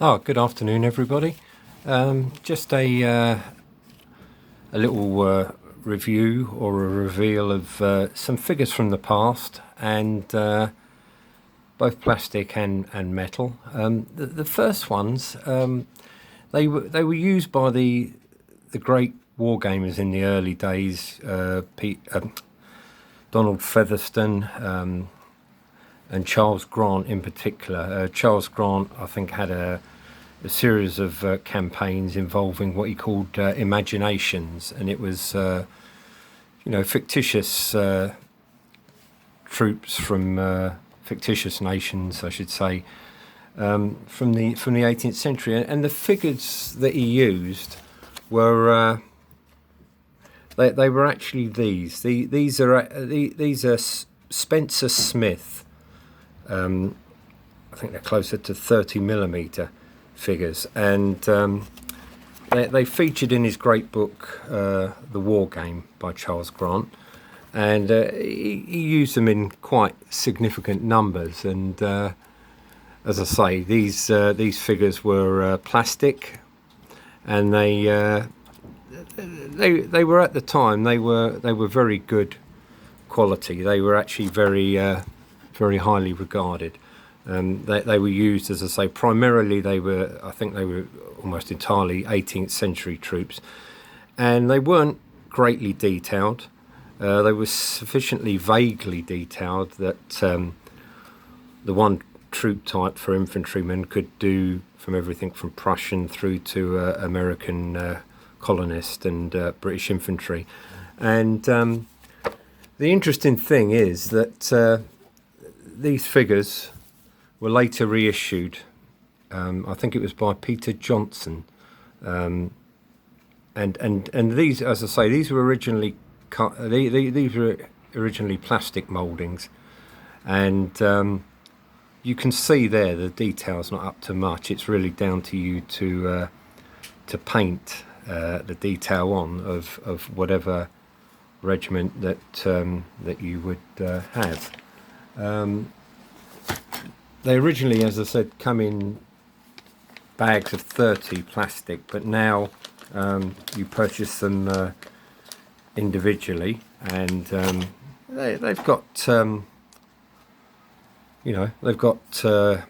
Oh, good afternoon, everybody. Just a little review or a reveal of some figures from the past, and both plastic and metal. The first ones, they were used by the great war gamers in the early days. Donald Featherston and Charles Grant in particular. Charles Grant, I think, had a series of campaigns involving what he called imaginations, and it was fictitious troops from fictitious nations, I should say, from the 18th century, and the figures that he used were they were actually these. These are Spencer Smith. I think they're closer to 30mm figures, and they featured in his great book, The War Game by Charles Grant, and he used them in quite significant numbers. And as I say, these figures were plastic, and they were at the time they were very good quality. They were actually very highly regarded. They were used, as I say, primarily I think they were almost entirely 18th century troops, and they weren't greatly detailed. They were sufficiently vaguely detailed that the one troop type for infantrymen could do from everything from Prussian through to American colonist and British infantry. And the interesting thing is that these figures were later reissued. I think it was by Peter Johnson, and these, as I say, these were originally these were originally plastic mouldings, and you can see there the detail's not up to much. It's really down to you to paint the detail on of whatever regiment that you would have. They originally, as I said, come in bags of 30 plastic, but now you purchase them individually, and they've got they've got the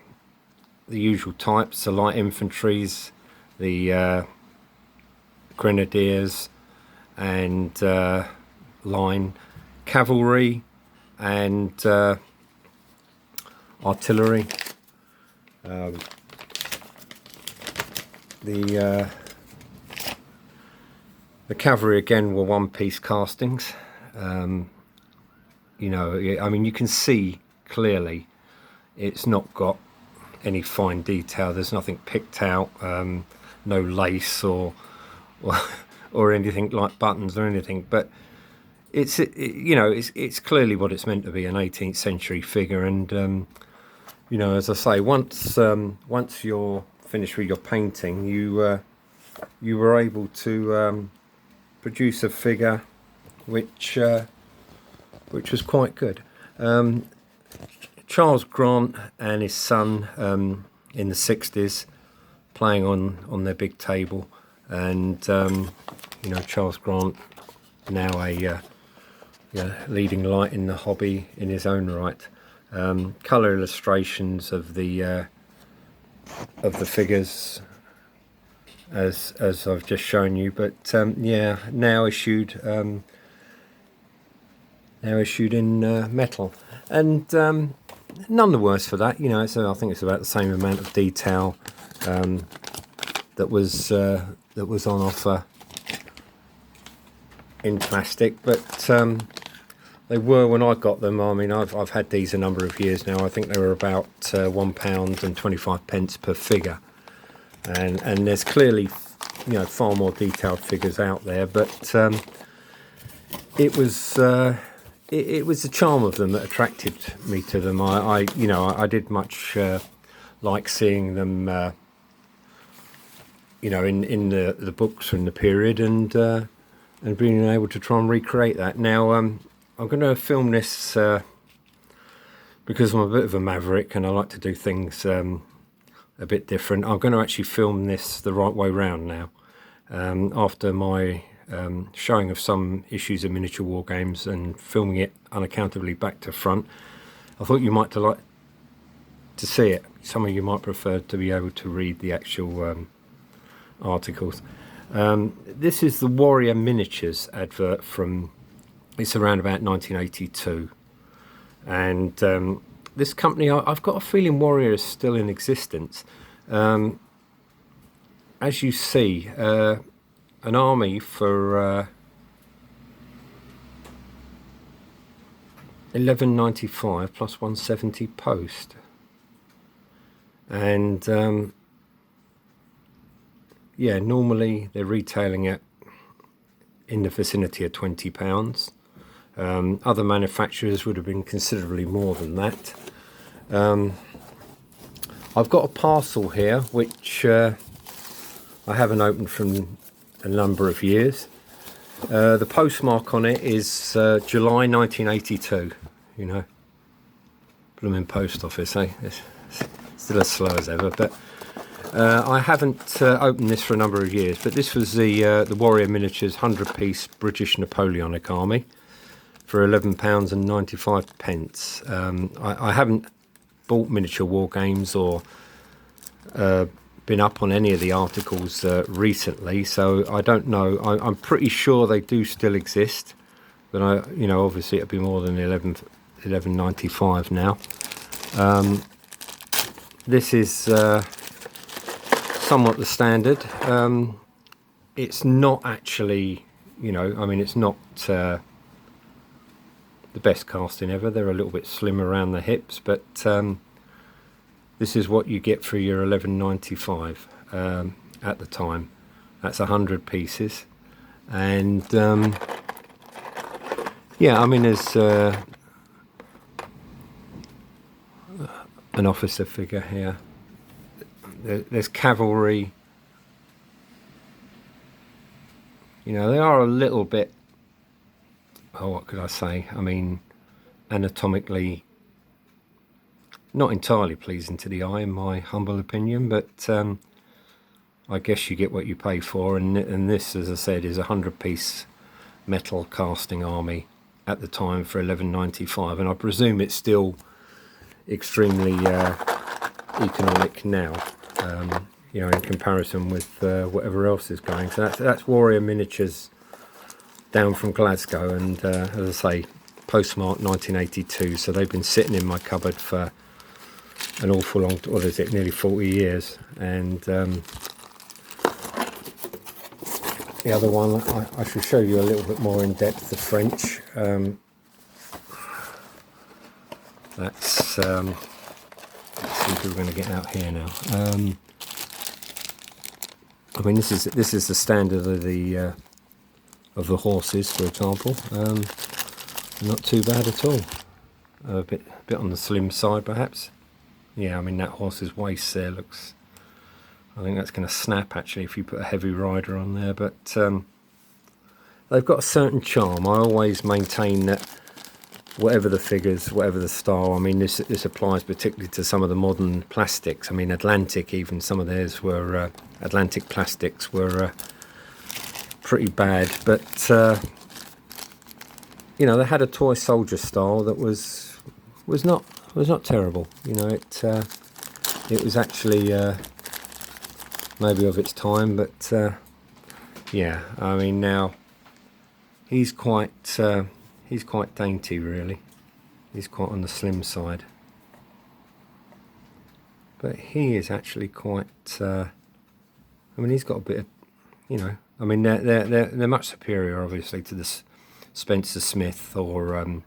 usual types: the light infantries, the grenadiers, and line cavalry, and artillery. The cavalry again were one-piece castings. I mean, you can see clearly it's not got any fine detail. There's nothing picked out, no lace or anything like buttons or anything. But it's clearly what it's meant to be, an 18th century figure. And as I say, once you're finished with your painting, you were able to produce a figure which was quite good. Charles Grant and his son in the 60s playing on their big table, and Charles Grant now a leading light in the hobby in his own right. Colour illustrations of the figures as I've just shown you, but now issued in metal, and none the worse for that. So I think it's about the same amount of detail that was on offer in plastic, but they were, when I got them, I mean, I've had these a number of years now. I think they were about £1.25 per figure, and there's clearly far more detailed figures out there, but it was the charm of them that attracted me to them. I did much like seeing them in the books from the period, and being able to try and recreate that. Now I'm going to film this because I'm a bit of a maverick and I like to do things a bit different. I'm going to actually film this the right way round now. After my showing of some issues of miniature war games and filming it unaccountably back to front, I thought you might like to see it. Some of you might prefer to be able to read the actual articles. This is the Warrior Miniatures advert from, it's around about 1982, and this company, I've got a feeling Warrior is still in existence. As you see, an army for $11.95 plus 170 post, and yeah, normally they're retailing it in the vicinity of £20. Other manufacturers would have been considerably more than that. I've got a parcel here which I haven't opened from a number of years. The postmark on it is July 1982. You know, blooming post office, eh? It's still as slow as ever. But I haven't opened this for a number of years. But this was the Warrior Miniatures 100-piece British Napoleonic Army for £11.95. I haven't bought miniature war games or been up on any of the articles recently, so I don't know. I'm pretty sure they do still exist, but obviously it'll be more than $11.95 now. This is somewhat the standard. It's not actually, it's not the best casting ever. They're a little bit slim around the hips, but this is what you get for your $11.95 at the time. That's 100 pieces, and yeah, there's an officer figure here. There's cavalry. They are a little bit, what could I say? Anatomically not entirely pleasing to the eye, in my humble opinion, but I guess you get what you pay for. And this, as I said, is a 100-piece metal casting army at the time for $11.95, and I presume it's still extremely economic now, in comparison with whatever else is going. So that's Warrior Miniatures down from Glasgow, and as I say, postmark 1982, so they've been sitting in my cupboard for an awful long, what is it, nearly 40 years. And the other one, I should show you a little bit more in depth, the French. Let's see if we're going to get out here now. This is the standard of the horses, for example. Not too bad at all. A bit on the slim side, perhaps. Yeah, that horse's waist there looks, I think that's going to snap actually if you put a heavy rider on there, but they've got a certain charm. I always maintain that whatever the figures, whatever the style, this applies particularly to some of the modern plastics. Atlantic, even some of theirs were, Atlantic plastics were pretty bad, but they had a toy soldier style that was not terrible. It was actually maybe of its time, but yeah, now he's quite dainty, really. He's quite on the slim side, but he is actually quite. He's got a bit of, they're much superior, obviously, to the Spencer Smith or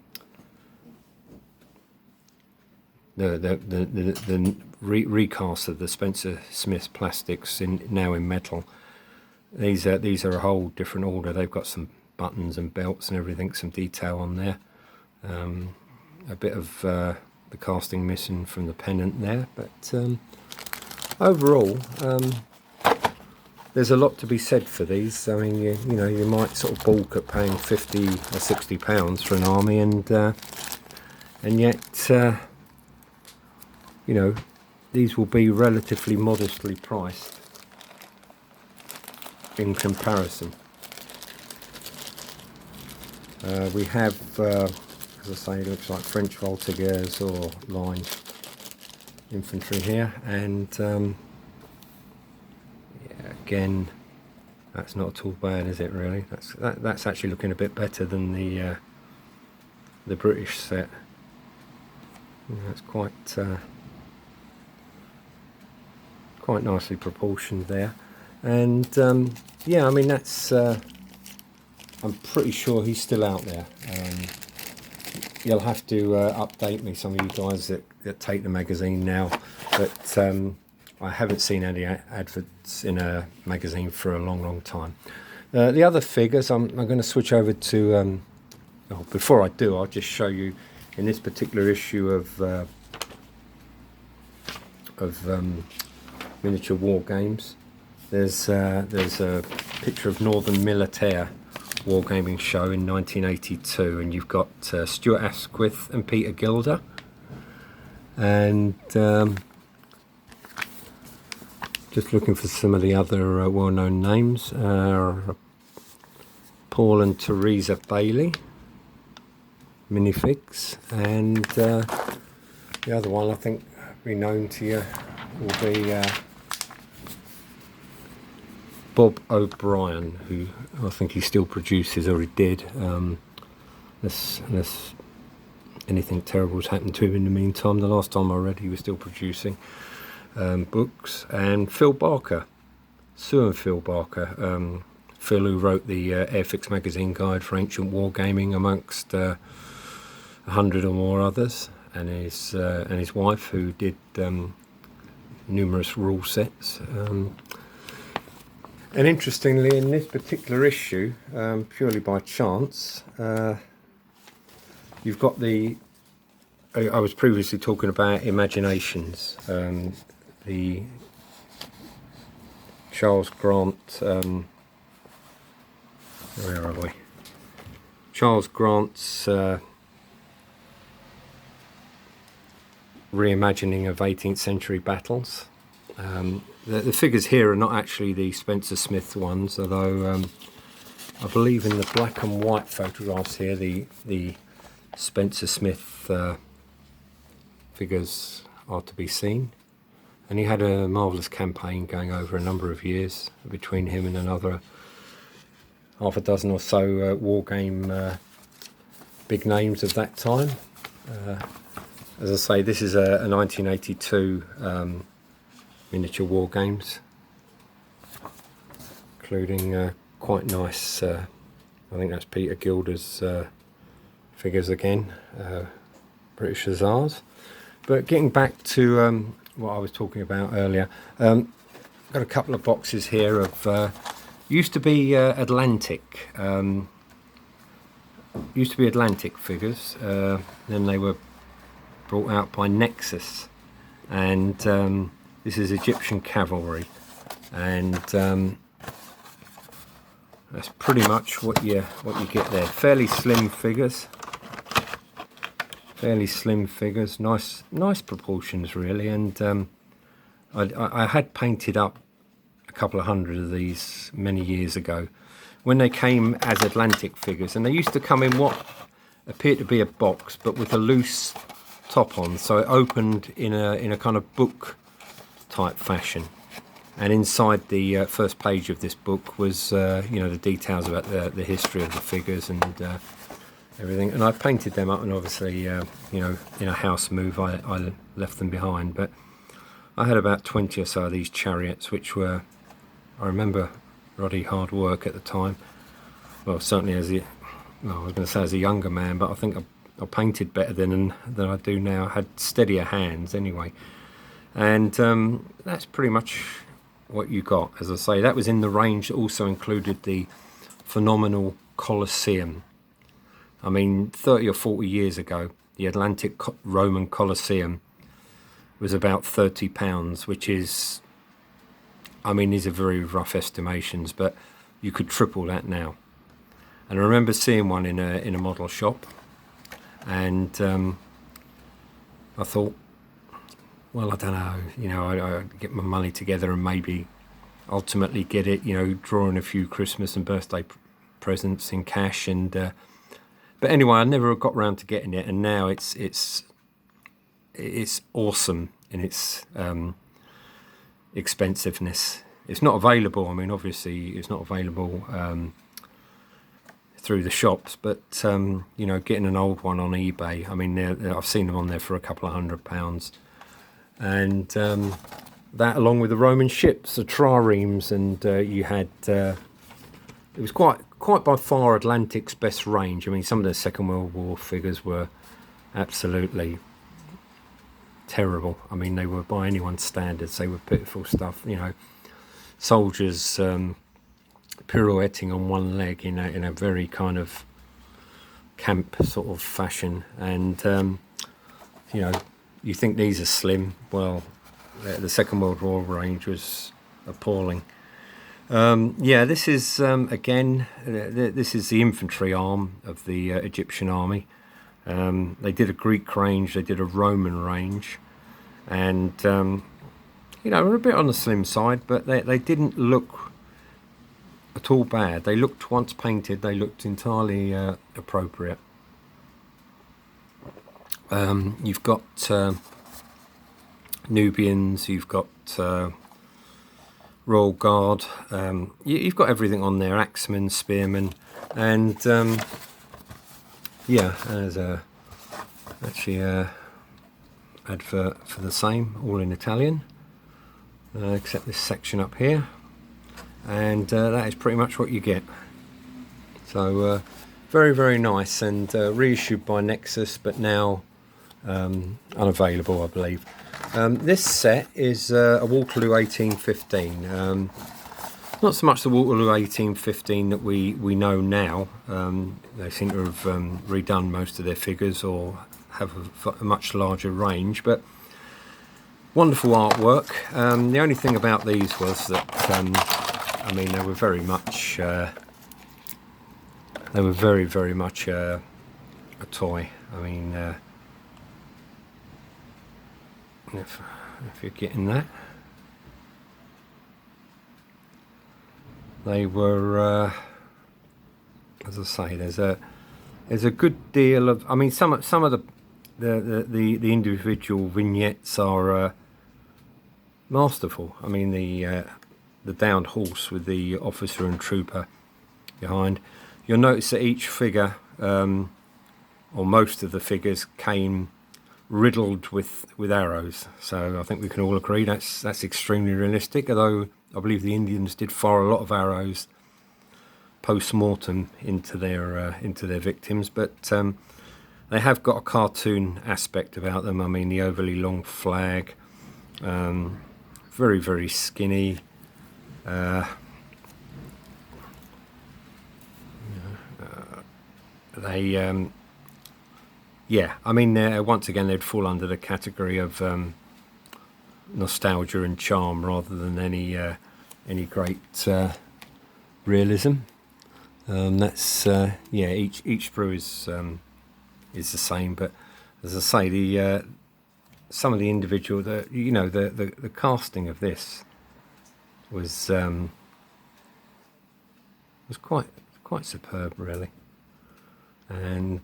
the recast of the Spencer Smith plastics now in metal. These are a whole different order. They've got some buttons and belts and everything, some detail on there. A bit of the casting missing from the pennant there, but overall, there's a lot to be said for these. You might sort of balk at paying £50 or £60 for an army, and yet these will be relatively modestly priced in comparison. We have, as I say, it looks like French voltigeurs or line infantry here, and yeah, again, that's not at all bad, is it? Really, that's actually looking a bit better than the British set. That's quite nicely proportioned there, and yeah, I mean that's. I'm pretty sure he's still out there. You'll have to update me, some of you guys that take the magazine now, but I haven't seen any adverts in a magazine for a long time. The other figures, I'm going to switch over to, oh, before I do, I'll just show you in this particular issue of miniature war games. There's a picture of Northern Militaire wargaming show in 1982, and you've got Stuart Asquith and Peter Gilder, and just looking for some of the other well-known names. Paul and Teresa Bailey minifigs, and the other one I think be known to you will be Bob O'Brien, who I think he still produces, or he did, unless anything terrible has happened to him in the meantime. The last time I read, he was still producing books. And Phil Barker, Sue and Phil Barker, Phil, who wrote the Airfix magazine guide for ancient wargaming amongst 100 or more others, and his wife, who did numerous rule sets. And interestingly, in this particular issue, purely by chance, you've got the. I was previously talking about Imaginations, the Charles Grant. Where are we? Charles Grant's reimagining of 18th century battles. The figures here are not actually the Spencer Smith ones, although I believe in the black and white photographs here, the Spencer Smith figures are to be seen. And he had a marvellous campaign going over a number of years between him and another half a dozen or so war game big names of that time. As I say, this is a 1982 miniature war games, including quite nice, I think that's Peter Gilder's figures again, British Hussars. But getting back to what I was talking about earlier, got a couple of boxes here of, used to be Atlantic figures, then they were brought out by Nexus, and this is Egyptian cavalry, and that's pretty much what you get there. Fairly slim figures, nice proportions really, and I had painted up a couple of hundred of these many years ago when they came as Atlantic figures, and they used to come in what appeared to be a box but with a loose top on, so it opened in a kind of book type fashion, and inside the first page of this book was the details about the history of the figures and everything, and I painted them up, and obviously in a house move I left them behind, but I had about 20 or so of these chariots, which were, I remember, ruddy hard work at the time. Well, certainly I was going to say as a younger man, but I think I painted better than I do now. I had steadier hands anyway. And that's pretty much what you got. As I say, that was in the range that also included the phenomenal Colosseum. I mean, 30 or 40 years ago, the Atlantic Roman Colosseum was about £30, which is, I mean, these are very rough estimations, but you could triple that now. And I remember seeing one in a model shop, and I thought, well, I don't know, you know, I get my money together and maybe ultimately get it, you know, draw in a few Christmas and birthday presents in cash. And but anyway, I never got around to getting it, and now it's awesome in its expensiveness. It's not available. I mean, obviously, it's not available through the shops, but you know, getting an old one on eBay, I mean, I've seen them on there for a couple of £100, and that along with the Roman ships, the triremes, and you had it was quite by far Atlantic's best range. I mean, some of the Second World War figures were absolutely terrible. I mean, they were by anyone's standards, they were pitiful stuff, you know, soldiers pirouetting on one leg in a very kind of camp sort of fashion. And you know, you think these are slim, well, the Second World War range was appalling. Yeah, this is again, this is the infantry arm of the Egyptian army. They did a Greek range, they did a Roman range, and you know, we're a bit on the slim side, but they didn't look at all bad. They looked, once painted, they looked entirely appropriate. You've got Nubians, you've got Royal Guard, you've got everything on there, axemen, spearmen, and yeah, there's actually a advert for the same, all in Italian, except this section up here, and that is pretty much what you get. So very, very nice, and reissued by Nexus, but now unavailable, I believe. This set is a Waterloo 1815. Not so much the Waterloo 1815 that we know now. They seem to have redone most of their figures or have a much larger range, but wonderful artwork. The only thing about these was that I mean, they were very much very much a toy. I mean, if you're getting that, they were as I say, there's a good deal of, I mean, some of the individual vignettes are masterful. I mean, the downed horse with the officer and trooper behind. You'll notice that each figure, or most of the figures, came riddled with arrows. So I think we can all agree that's extremely realistic. Although I believe the Indians did fire a lot of arrows post-mortem into their victims, but they have got a cartoon aspect about them. I mean, the overly long flag, very, very skinny. Yeah, I mean, once again, they'd fall under the category of nostalgia and charm rather than any great realism. That's yeah, each sprue is the same, but as I say, some of the individual, the casting of this was quite superb, really. And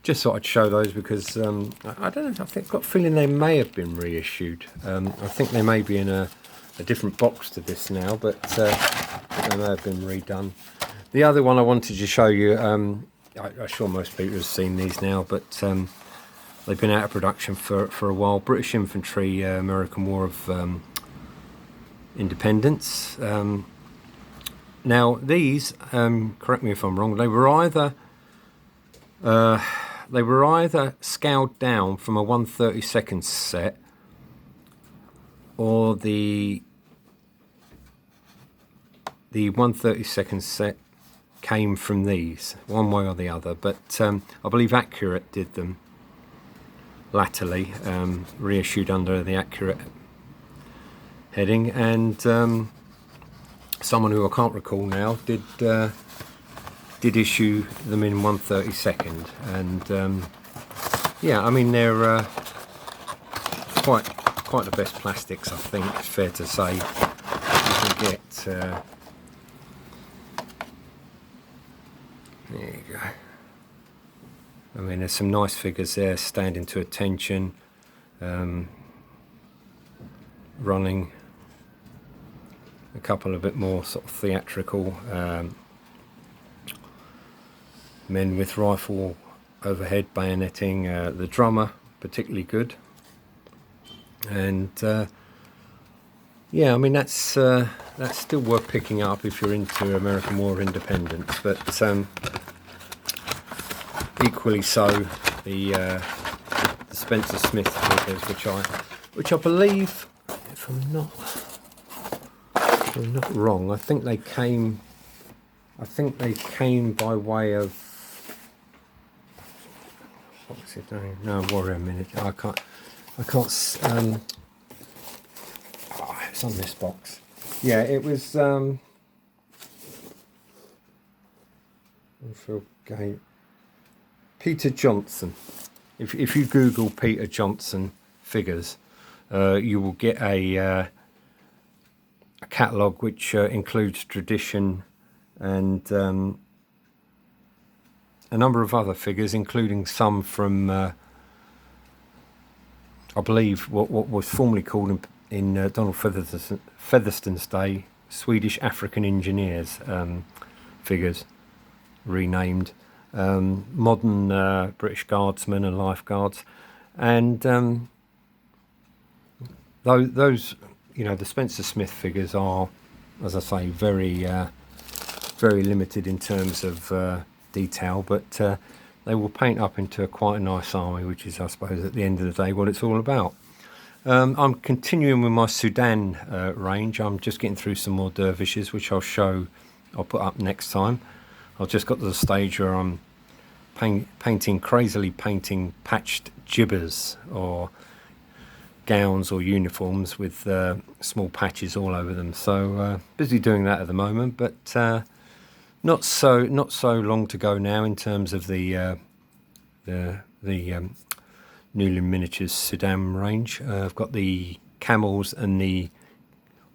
just thought I'd show those because I don't know, I've got a feeling they may have been reissued. I think they may be in a different box to this now, but they may have been redone. The other one I wanted to show you, I'm sure most people have seen these now, but they've been out of production for a while. British Infantry, American War of Independence. Now these, correct me if I'm wrong, they were either scaled down from a 1/32 set, or the 1/32 set came from these, one way or the other. But I believe Accurate did them latterly, reissued under the Accurate heading, and someone who I can't recall now did issue them in 1/32, and yeah, I mean, they're quite quite the best plastics, I think it's fair to say. You can get, there you go. I mean, there's some nice figures there, standing to attention, running. A couple a bit more sort of theatrical, men with rifle overhead bayoneting. The drummer particularly good, and yeah, I mean that's still worth picking up if you're into American War of Independence. But equally so, the Spencer Smith figures, which I believe, if I'm not wrong, I think they came by way of, what was it doing? No, worry a minute. I can't. It's on this box. Yeah, it was. Peter Johnson. If you Google Peter Johnson figures, you will get a catalogue which includes tradition and a number of other figures, including some from, I believe, what was formerly called in Donald Featherston's day, Swedish African engineers figures, renamed, modern British guardsmen and lifeguards, and those, you know, the Spencer Smith figures are, as I say, very limited in terms of detail, but they will paint up into quite a nice army, which is, I suppose, at the end of the day, what it's all about. I'm continuing with my Sudan range. I'm just getting through some more dervishes, which I'll put up next time. I've just got to the stage where I'm crazily painting patched jibbers or gowns or uniforms with small patches all over them. So busy doing that at the moment, but not so long to go now in terms of the Newland Miniatures Sudan range. I've got the camels and the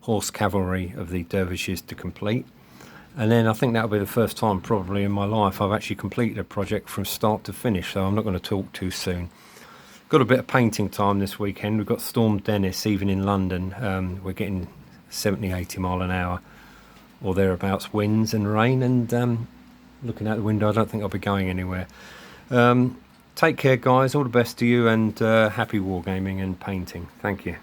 horse cavalry of the dervishes to complete, and then I think that'll be the first time probably in my life I've actually completed a project from start to finish, so I'm not going to talk too soon. Got a bit of painting time this weekend. We've got Storm Dennis, even in London. We're getting 70, 80 mile an hour or thereabouts winds and rain, and looking out the window, I don't think I'll be going anywhere. Take care, guys. All the best to you, and happy wargaming and painting. Thank you.